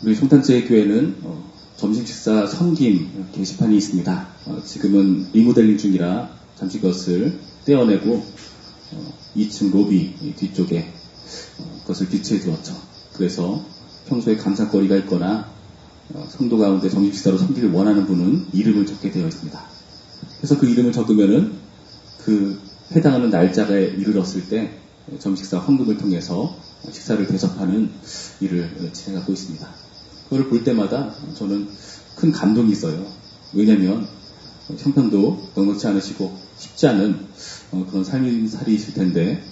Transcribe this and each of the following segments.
우리 송탄제 교회는 점심 식사 섬김 게시판이 있습니다. 지금은 리모델링 중이라 잠시 그것을 떼어내고 2층 로비 뒤쪽에 그것을 비치해 두었죠. 그래서 평소에 감사거리가 있거나 성도 가운데 점심 식사로 섬기를 원하는 분은 이름을 적게 되어 있습니다. 그래서 그 이름을 적으면은 그 해당하는 날짜에 이르렀을 때 점심 식사 헌금을 통해서 식사를 대접하는 일을 진행하고 있습니다. 그걸 볼 때마다 저는 큰 감동이 있어요. 왜냐하면 형편도 넉넉지 않으시고 쉽지 않은 그런 삶이실 텐데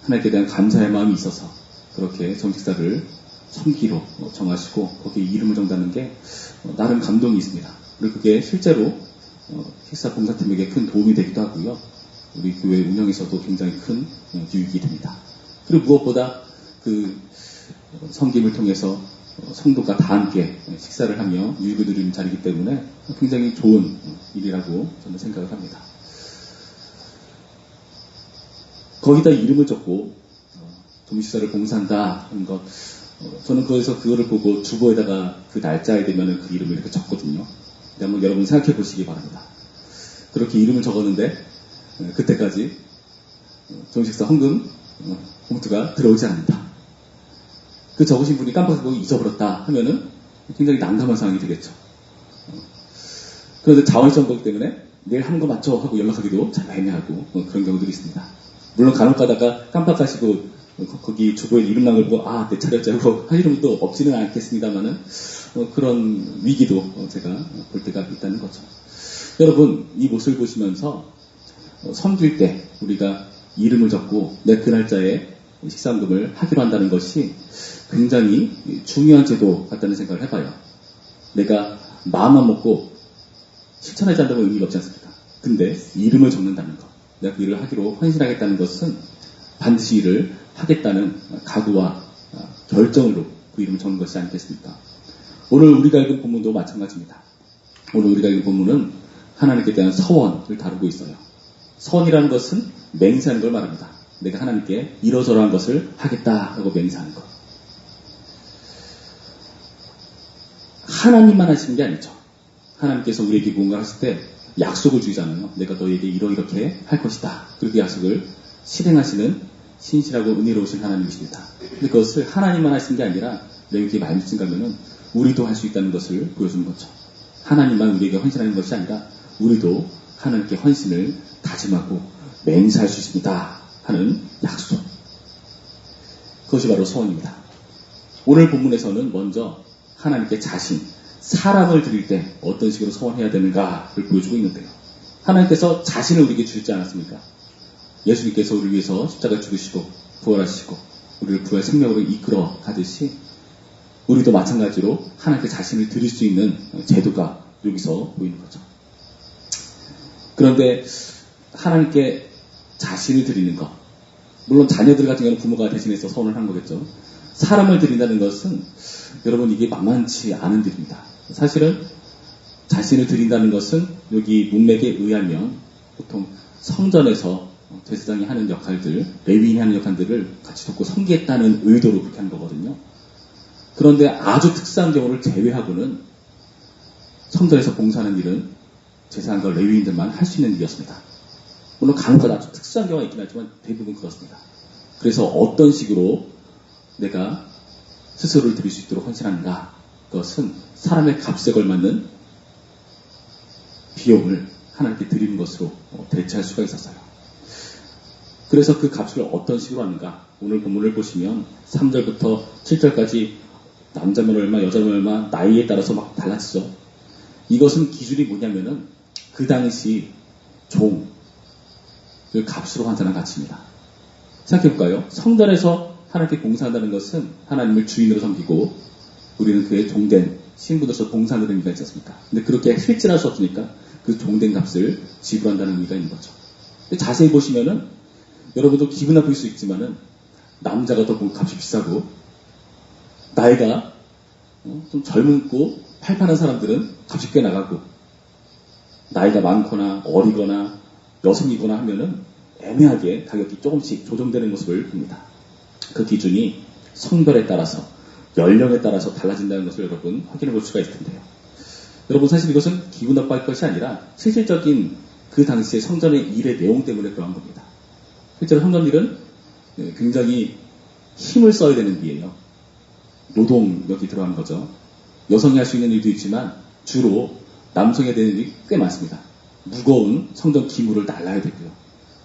하나님께 대한 감사의 마음이 있어서 그렇게 점식사를 섬기로 정하시고 거기에 이름을 적다는 게 나름 감동이 있습니다. 그리고 그게 실제로 식사 봉사팀에게 큰 도움이 되기도 하고요. 우리 교회 운영에서도 굉장히 큰 유익이 됩니다. 그리고 무엇보다 그 섬김을 통해서 성도가 다 함께 식사를 하며 유익을 누리는 자리이기 때문에 굉장히 좋은 일이라고 저는 생각을 합니다. 거기다 이름을 적고 점식사를 봉사한다 하는 것, 저는 거기서 그거를 보고 주보에다가 그 날짜에 되면 그 이름을 이렇게 적거든요. 한번 여러분 생각해 보시기 바랍니다. 그렇게 이름을 적었는데 그때까지 점식사 헌금 봉투가 들어오지 않는다. 그 적으신 분이 깜빡하고 잊어버렸다 하면은 굉장히 난감한 상황이 되겠죠. 그런데 자원시장 거기 때문에 내일 하는 거 맞죠? 하고 연락하기도 참 애매하고 그런 경우들이 있습니다. 물론 간혹 가다가 깜빡하시고 거기 주보에 이름 나온 걸 보고 내 차렸자고 하시는 분도 없지는 않겠습니다만은 그런 위기도 제가 볼 때가 있다는 거죠. 여러분 이 모습을 보시면서 섬길 때 우리가 이름을 적고 내 그 날짜에 식사헌금을 하기로 한다는 것이 굉장히 중요한 제도 같다는 생각을 해봐요. 내가 마음만 먹고 실천하지 않는다면 의미가 없지 않습니까? 근데 이름을 적는다는 것, 내가 그 일을 하기로 헌신하겠다는 것은 반드시 일을 하겠다는 각오와 결정으로 그 이름을 적는 것이 아니겠습니까? 오늘 우리가 읽은 본문도 마찬가지입니다. 오늘 우리가 읽은 본문은 하나님께 대한 서원을 다루고 있어요. 서원이라는 것은 맹세하는 걸 말합니다. 내가 하나님께 이러저러한 것을 하겠다라고 맹세하는 것. 하나님만 하시는 게 아니죠. 하나님께서 우리에게 뭔가 하실 때 약속을 주잖아요. 내가 너에게 이렇게 할 것이다. 그렇게 약속을 실행하시는 신실하고 은혜로우신 하나님이십니다. 근데 그것을 하나님만 하시는 게 아니라 레위기 말씀 가면은 우리도 할 수 있다는 것을 보여주는 거죠. 하나님만 우리에게 헌신하는 것이 아니라 우리도 하나님께 헌신을 다짐하고 맹세할 수 있습니다 하는 약속. 그것이 바로 서원입니다. 오늘 본문에서는 먼저 하나님께 사람을 드릴 때 어떤 식으로 서원해야 되는가를 보여주고 있는데요. 하나님께서 자신을 우리에게 주시지 않았습니까? 예수님께서 우리를 위해서 십자가 죽으시고 부활하시고 우리를 부활 생명으로 이끌어 가듯이 우리도 마찬가지로 하나님께 자신을 드릴 수 있는 제도가 여기서 보이는 거죠. 그런데 하나님께 자신을 드리는 것, 물론 자녀들 같은 경우는 부모가 대신해서 서원을 한 거겠죠. 사람을 드린다는 것은 여러분 이게 만만치 않은 일입니다. 사실은 자신을 드린다는 것은 여기 문맥에 의하면 보통 성전에서 제사장이 하는 역할들, 레위인이 하는 역할들을 같이 돕고 섬기겠다는 의도로 그렇게 하는 거거든요. 그런데 아주 특수한 경우를 제외하고는 성전에서 봉사하는 일은 제사장과 레위인들만 할 수 있는 일이었습니다. 물론 간혹가다 아주 특수한 경우가 있긴 하지만 대부분 그렇습니다. 그래서 어떤 식으로 내가 스스로를 드릴 수 있도록 헌신하는가, 그것은 사람의 값에 걸맞는 비용을 하나님께 드리는 것으로 대체할 수가 있었어요. 그래서 그 값을 어떤 식으로 하는가, 오늘 본문을 보시면 3절부터 7절까지 남자면 얼마, 여자면 얼마, 나이에 따라서 막 달라지죠. 이것은 기준이 뭐냐면은 그 당시 종, 그 값으로 환산한 가치입니다. 생각해볼까요? 성전에서 하나님께 봉사한다는 것은 하나님을 주인으로 섬기고 우리는 그의 종된 신부로서 봉사하는 의미가 있지 않습니까? 근데 그렇게 실질할 수 없으니까 그 종된 값을 지불한다는 의미가 있는 거죠. 근데 자세히 보시면은 여러분도 기분 나쁠 수 있지만은 남자가 더 값이 비싸고 나이가 좀 젊고 팔팔한 사람들은 값이 꽤 나가고 나이가 많거나 어리거나 여성이거나 하면은 애매하게 가격이 조금씩 조정되는 모습을 봅니다. 그 기준이 성별에 따라서 연령에 따라서 달라진다는 것을 여러분 확인해 볼 수가 있을 텐데요. 여러분 사실 이것은 기분 나빠할 것이 아니라 실질적인 그 당시의 성전의 일의 내용 때문에 그러한 겁니다. 실제로 성전 일은 굉장히 힘을 써야 되는 일이에요. 노동력이 들어가는 거죠. 여성이 할 수 있는 일도 있지만 주로 남성이 해야 되는 일이 꽤 많습니다. 무거운 성전 기물을 날라야 되고요.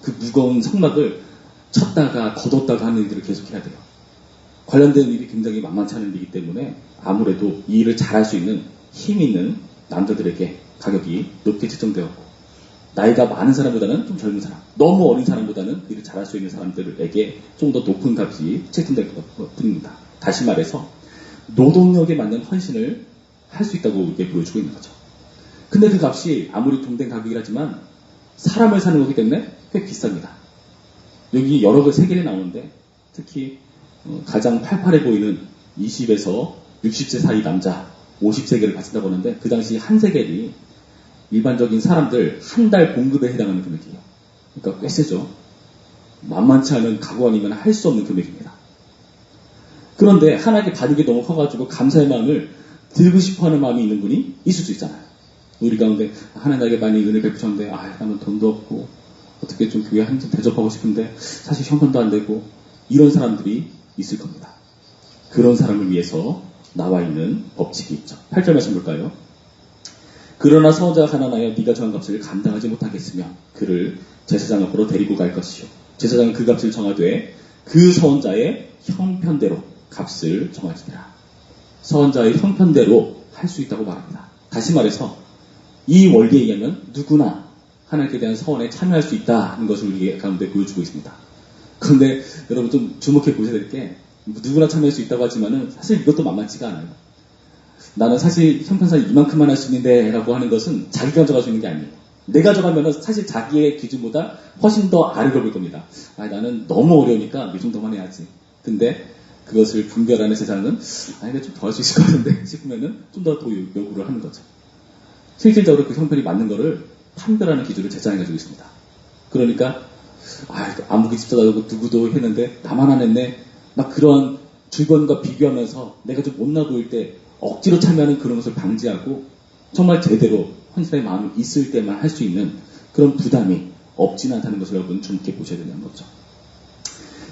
그 무거운 성막을 쳤다가 걷었다가 하는 일들을 계속 해야 돼요. 관련된 일이 굉장히 만만치 않은 일이기 때문에 아무래도 이 일을 잘할 수 있는 힘 있는 남자들에게 가격이 높게 책정되었고, 나이가 많은 사람보다는 좀 젊은 사람, 너무 어린 사람보다는 그 일을 잘할 수 있는 사람들에게 좀 더 높은 값이 책정될 것 뿐입니다. 다시 말해서 노동력에 맞는 헌신을 할 수 있다고 이렇게 보여주고 있는 거죠. 근데 그 값이 아무리 동된 가격이라지만 사람을 사는 거기 때문에 꽤 비쌉니다. 여기 여러 개 세겔이 나오는데 특히 가장 팔팔해 보이는 20에서 60세 사이 남자 50세겔을 바친다고 하는데, 그 당시 한 세겔이 일반적인 사람들 한 달 봉급에 해당하는 금액이에요. 그러니까 꽤 세죠. 만만치 않은 각오 아니면 할 수 없는 금액입니다. 그런데 하나님께 받은 게 너무 커가지고 감사의 마음을 들고 싶어하는 마음이 있는 분이 있을 수 있잖아요. 우리 가운데 하나님 나에게 많이 은혜를 베푸셨는데 나는 돈도 없고 어떻게 좀 교회 한 번 대접하고 싶은데 사실 형편도 안 되고, 이런 사람들이 있을 겁니다. 그런 사람을 위해서 나와 있는 법칙이 있죠. 8절 말씀 볼까요? 그러나 선자가 가난하여 네가 정한 값을 감당하지 못하겠으며 그를 제사장 앞으로 데리고 갈 것이요, 제사장은 그 값을 정하되 그 선자의 형편대로 값을 정하시리라. 선자의 형편대로 할 수 있다고 말합니다. 다시 말해서 이 원리에 의하면 누구나 하나님께 대한 서원에 참여할 수 있다는 것을 우리 가운데 보여주고 있습니다. 그런데 여러분 좀 주목해 보셔야 될 게, 누구나 참여할 수 있다고 하지만은 사실 이것도 만만치가 않아요. 나는 사실 형편상 이만큼만 할 수 있는데 라고 하는 것은 자기가 정할 수 있는 게 아니에요. 내가 정하면은 사실 자기의 기준보다 훨씬 더 아래로 볼 겁니다. 나는 너무 어려우니까 이 정도만 해야지. 근데 그것을 분별하는 세상은 내가 좀 더 할 수 있을 것 같은데 싶으면은 좀 더 요구를 하는 거죠. 실질적으로 그 형편이 맞는 거를 판별하는 기준을 제장해 가지고 있습니다. 그러니까 아무기 집사다고 누구도 했는데 나만 안 했네, 막 그런 주변과 비교하면서 내가 좀 못나 보일 때 억지로 참여하는 그런 것을 방지하고, 정말 제대로 헌신의 마음이 있을 때만 할 수 있는 그런 부담이 없지는 않다는 것을 여러분 주목해 보셔야 되는 거죠.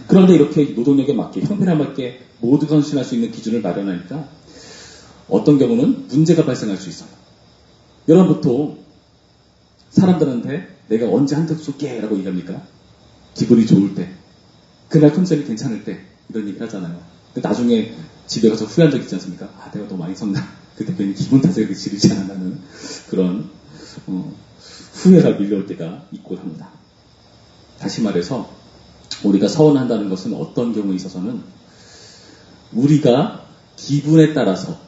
그런데 이렇게 노동력에 맞게, 형편에 맞게 모두가 헌신할 수 있는 기준을 마련하니까 어떤 경우는 문제가 발생할 수 있어요. 여러분 보통 사람들한테 내가 언제 한턱 쏠게 라고 얘기합니까? 기분이 좋을 때, 그날 컨셉이 괜찮을 때 이런 얘기를 하잖아요. 근데 나중에 집에 가서 후회한 적 있지 않습니까? 내가 더 많이 섰나? 그때 괜히 기분 탓에 지르지 않았나는 그런 후회가 밀려올 때가 있고 합니다. 다시 말해서 우리가 서원한다는 것은 어떤 경우에 있어서는 우리가 기분에 따라서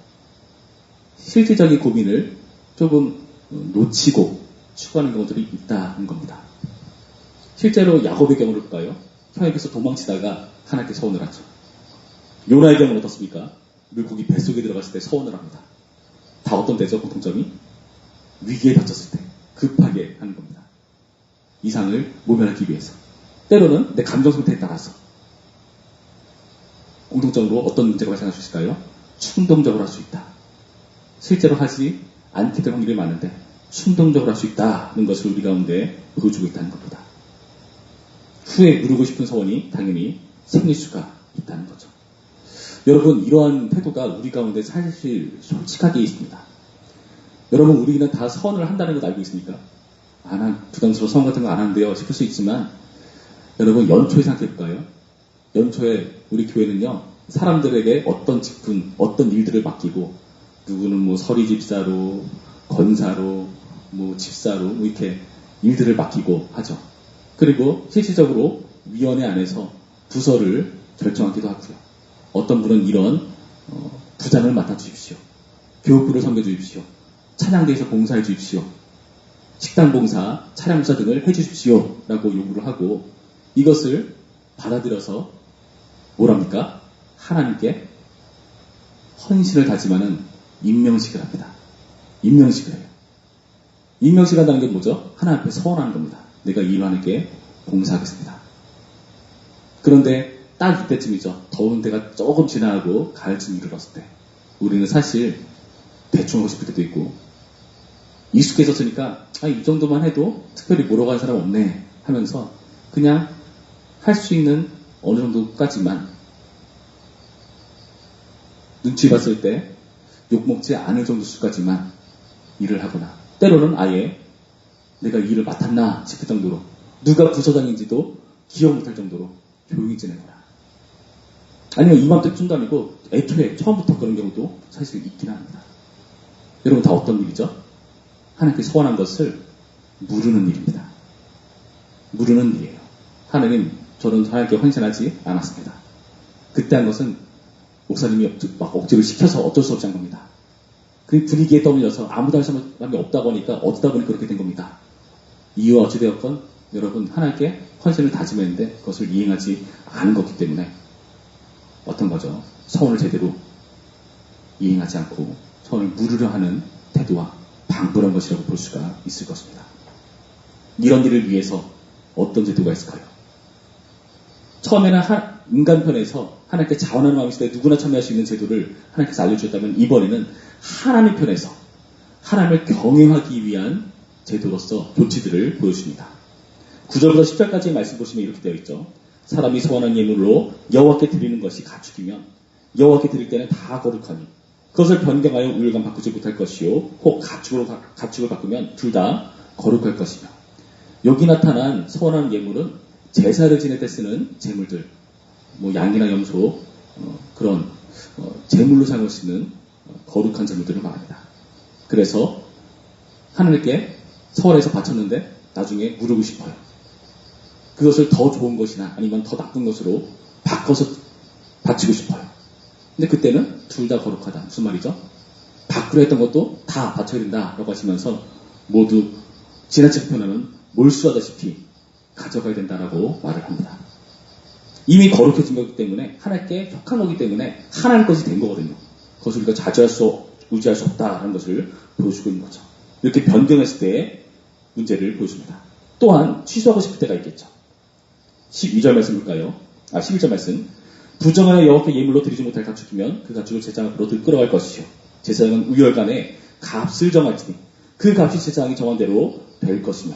실질적인 고민을 조금 놓치고 추구하는 경우들이 있다는 겁니다. 실제로 야곱의 경우를 볼까요? 형에게서 도망치다가 하나님께 서원을 하죠. 요나의 경우는 어떻습니까? 물고기 뱃속에 들어갔을 때 서원을 합니다. 다 어떤 때죠? 공통점이? 위기에 닥쳤을 때 급하게 하는 겁니다. 이상을 모면하기 위해서. 때로는 내 감정 상태에 따라서. 공통적으로 어떤 문제가 발생할 수 있을까요? 충동적으로 할 수 있다. 실제로 하지 않게 될 확률이 많은데 충동적으로 할 수 있다는 것을 우리 가운데 보여주고 있다는 겁니다. 후에 이루고 싶은 소원이 당연히 생길 수가 있다는 거죠. 여러분, 이러한 태도가 우리 가운데 사실 솔직하게 있습니다. 여러분, 우리는 다 서원을 한다는 것 알고 있습니까? 난 부담스러워 서원 같은 거 안 하는데요 싶을 수 있지만, 여러분 연초에 생각해볼까요? 연초에 우리 교회는요, 사람들에게 어떤 직분, 어떤 일들을 맡기고, 누구는 서리 집사로, 권사로, 집사로 이렇게 일들을 맡기고 하죠. 그리고 실질적으로 위원회 안에서 부서를 결정하기도 하고요. 어떤 분은 이런 부장을 맡아주십시오. 교육부를 섬겨주십시오. 찬양대에서 봉사해 주십시오. 식당 봉사, 차량 봉사 등을 해주십시오 라고 요구를 하고, 이것을 받아들여서 뭐랍니까? 하나님께 헌신을 다짐하는 임명식을 합니다. 임명식을 해요. 임명식을 한다는 게 뭐죠? 하나님 앞에 서원하는 겁니다. 내가 이 일 하나님께 봉사하겠습니다. 그런데 딱 이때쯤이죠. 더운 데가 조금 지나가고 가을쯤 이르렀을 때 우리는 사실 대충 하고 싶을 때도 있고 익숙해졌으니까 이 정도만 해도 특별히 뭐라고 하는 사람 없네 하면서 그냥 할 수 있는 어느 정도까지만 눈치 봤을 때 욕먹지 않을 정도 수까지만 일을 하거나 때로는 아예 내가 이 일을 맡았나 싶을 정도로 누가 부서장인지도 기억 못할 정도로 조용히 지내거나 아니면 이맘때쯤도 아니고 애초에 처음부터 그런 경우도 사실 있긴 합니다. 여러분 다 어떤 일이죠? 하나님께 소원한 것을 무르는 일입니다. 무르는 일이에요. 하나님, 저는 하나님께 헌신하지 않았습니다. 그때 한 것은 목사님이 막 억지로 시켜서 어쩔 수 없이 한 겁니다. 그 분위기에 떠밀려서 아무도 할 사람이 없다고 하니까 어쩌다 보니 그렇게 된 겁니다. 이유가 어찌되었건 여러분 하나님께 헌신을 다짐했는데 그것을 이행하지 않은 것이기 때문에 어떤 거죠? 서원을 제대로 이행하지 않고 서원을 무르려 하는 태도와 방불한 것이라고 볼 수가 있을 것입니다. 이런 일을 위해서 어떤 제도가 있을까요? 처음에는 인간 편에서 하나님께 자원하는 마음이 있을 때 누구나 참여할 수 있는 제도를 하나님께서 알려주셨다면 이번에는 하나님 편에서 하나님을 경외하기 위한 제도로서 조치들을 보여줍니다. 9절부터 10절까지의 말씀 보시면 이렇게 되어 있죠. 사람이 소원한 예물로 여호와께 드리는 것이 가축이면 여호와께 드릴 때는 다 거룩하니 그것을 변경하여 우열감 바꾸지 못할 것이요 혹 가축을 바꾸면 둘 다 거룩할 것이며 여기 나타난 소원한 예물은 제사를 지낼 때 쓰는 제물들 뭐 양이나 염소 그런 제물로 사용할 수 있는 거룩한 제물들을 말합니다. 그래서 하나님께 서원해서 바쳤는데 나중에 무르고 싶어요. 그것을 더 좋은 것이나 아니면 더 나쁜 것으로 바꿔서 바치고 싶어요. 근데 그때는 둘 다 거룩하다. 무슨 말이죠? 바꾸려 했던 것도 다 바쳐야 된다라고 하시면서 모두 지나치게 표현하면 몰수하다시피 가져가야 된다라고 말을 합니다. 이미 거룩해진 거기 때문에 하나님께 속한 거기 때문에 하나님 것이 된 거거든요. 그것을 우리가 유지할 수 없다라는 것을 보여주고 있는 거죠. 이렇게 변경했을 때의 문제를 보여줍니다. 또한 취소하고 싶을 때가 있겠죠. 12절 말씀 볼까요? 11절 말씀. 부정하여 여호와께 예물로 드리지 못할 가축이면 그 가축을 제사장 앞으로 끌어갈 것이요. 제사장은 우열간에 값을 정할지니 그 값이 제사장이 정한 대로 될 것이며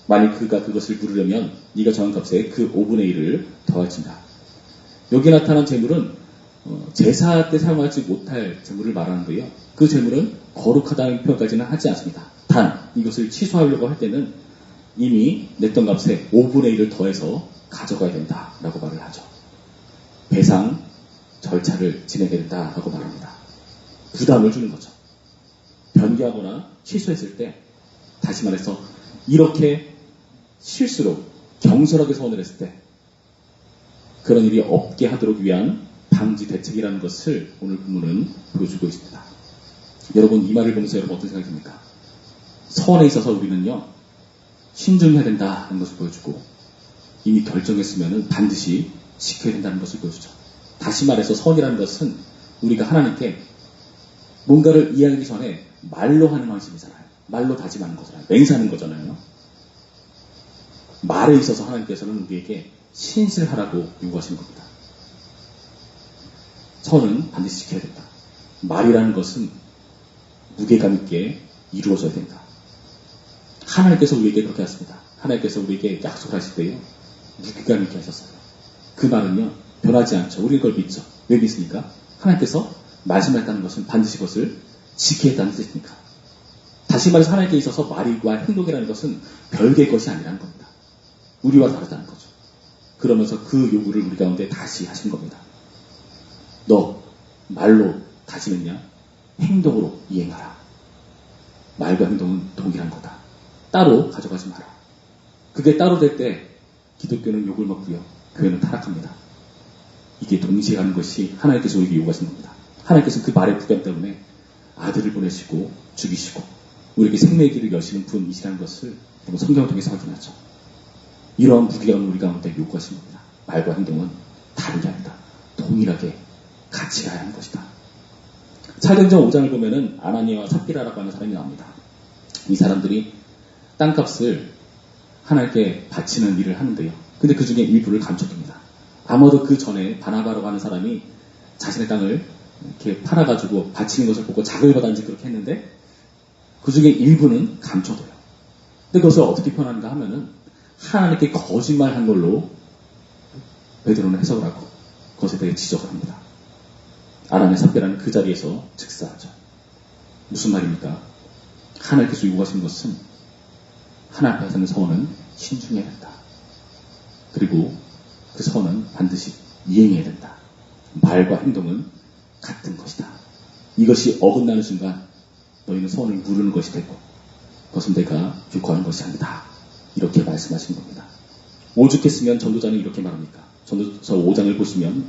만일 그가 그것을 물으려면 네가 정한 값에 그 5분의 1을 더할진다. 여기 나타난 제물은 제사 때 사용하지 못할 제물을 말하는데요. 그 제물은 거룩하다는 표현까지는 하지 않습니다. 단 이것을 취소하려고 할 때는 이미 냈던 값에 5분의 1을 더해서 가져가야 된다라고 말을 하죠. 배상 절차를 진행해야 된다라고 말합니다. 부담을 주는 거죠. 변기하거나 취소했을 때 다시 말해서 이렇게 실수로 경솔하게 소원을 했을 때 그런 일이 없게 하도록 위한 방지 대책이라는 것을 오늘 본문은 보여주고 있습니다. 여러분 이 말을 보면서 여러분 어떤 생각이 듭니까? 서원에 있어서 우리는요 신중해야 된다는 것을 보여주고 이미 결정했으면 반드시 지켜야 된다는 것을 보여주죠. 다시 말해서 서원이라는 것은 우리가 하나님께 뭔가를 이해하기 전에 말로 하는 방식이잖아요. 말로 다짐하는 거잖아요. 맹세하는 거잖아요. 말에 있어서 하나님께서는 우리에게 신실하라고 요구하시는 겁니다. 서원은 반드시 지켜야 된다. 말이라는 것은 무게감 있게 이루어져야 된다. 하나님께서 우리에게 그렇게 하십니다. 하나님께서 우리에게 약속을 하실 때요. 무게감 있게 하셨어요. 그 말은요. 변하지 않죠. 우리는 그걸 믿죠. 왜 믿습니까? 하나님께서 말씀했다는 것은 반드시 그것을 지키겠다는 뜻이니까. 다시 말해서 하나님께 있어서 말과 행동이라는 것은 별개의 것이 아니라는 겁니다. 우리와 다르다는 거죠. 그러면서 그 요구를 우리 가운데 다시 하신 겁니다. 너 말로 다짐했냐? 행동으로 이행하라. 말과 행동은 동일한 거다. 따로 가져가지 마라. 그게 따로 될 때 기독교는 욕을 먹고요. 교회는 타락합니다. 이게 동시에 가는 것이 하나님께서 우리에게 요구하신 겁니다. 하나님께서는 그 말의 부담 때문에 아들을 보내시고 죽이시고 우리에게 생명의 길을 여시는 분이시라는 것을 성경을 통해서 확인하죠. 이러한 무게감을 우리 가운데 요구하신 겁니다. 말과 행동은 다른 게 아니다. 동일하게 같이 가야 하는 것이다. 사도행전 5장을 보면은 아나니아와 삽비라라고 하는 사람이 나옵니다. 이 사람들이 땅값을 하나님께 바치는 일을 하는데요. 근데 그 중에 일부를 감춰둡니다. 아마도 그 전에 바나바라고 하는 사람이 자신의 땅을 이렇게 팔아가지고 바치는 것을 보고 자극을 받았는지 그렇게 했는데 그 중에 일부는 감춰둬요. 근데 그것을 어떻게 표현하는가 하면은 하나님께 거짓말한 걸로 베드로는 해석을 하고 그것에 대해 지적을 합니다. 아람의 삽배라는 그 자리에서 즉사하죠. 무슨 말입니까? 하나님께서 요구하시는 것은 하나님 앞에 하는 서원은 신중해야 된다. 그리고 그 서원은 반드시 이행해야 된다. 말과 행동은 같은 것이다. 이것이 어긋나는 순간 너희는 서원을 무르는 것이 되고 그것은 내가 요구하는 것이 아니다. 이렇게 말씀하신 겁니다. 오죽했으면 전도자는 이렇게 말합니까? 전도서 5장을 보시면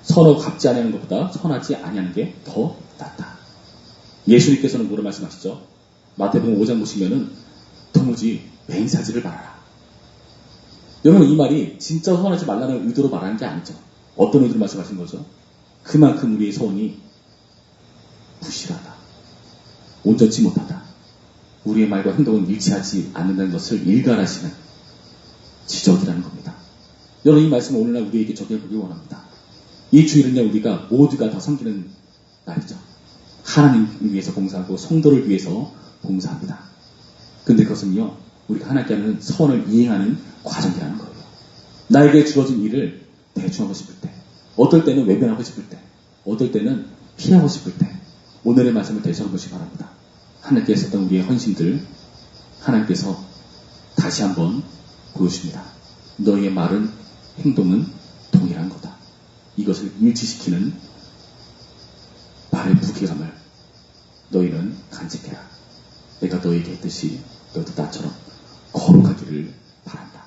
선하고 갚지 아니하는 것보다 선하지 아니하는 게 더 낫다. 예수님께서는 뭐라 말씀하시죠? 마태복음 5장 보시면은 도무지 맹사지를 말아라. 여러분 이 말이 진짜 선하지 말라는 의도로 말하는 게 아니죠. 어떤 의도로 말씀하신 거죠? 그만큼 우리의 소원이 부실하다. 온전치 못하다. 우리의 말과 행동은 일치하지 않는다는 것을 일갈하시는 지적이라는 겁니다. 여러분 이 말씀을 오늘날 우리에게 적용해보기 원합니다. 이 주일은요 우리가 모두가 다 섬기는 날이죠. 하나님을 위해서 봉사하고 성도를 위해서 봉사합니다. 근데 그것은요 우리가 하나님께 하는 서원을 이행하는 과정이라는 거예요. 나에게 주어진 일을 대충하고 싶을 때, 어떨 때는 외면하고 싶을 때, 어떨 때는 피하고 싶을 때 오늘의 말씀을 되새겨보시기 바랍니다. 하나님께 했었던 우리의 헌신들 하나님께서 다시 한번 보여줍니다. 너희의 말은 행동은 동일한 거다. 이것을 일치시키는 말의 무게감을 너희는 간직해라. 내가 너희에게 했듯이 너희도 나처럼 거룩하기를 바란다.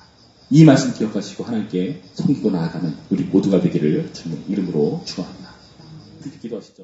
이 말씀 기억하시고 하나님께 섬기고 나아가는 우리 모두가 되기를 주님의 이름으로 축원합니다. 기도하시죠.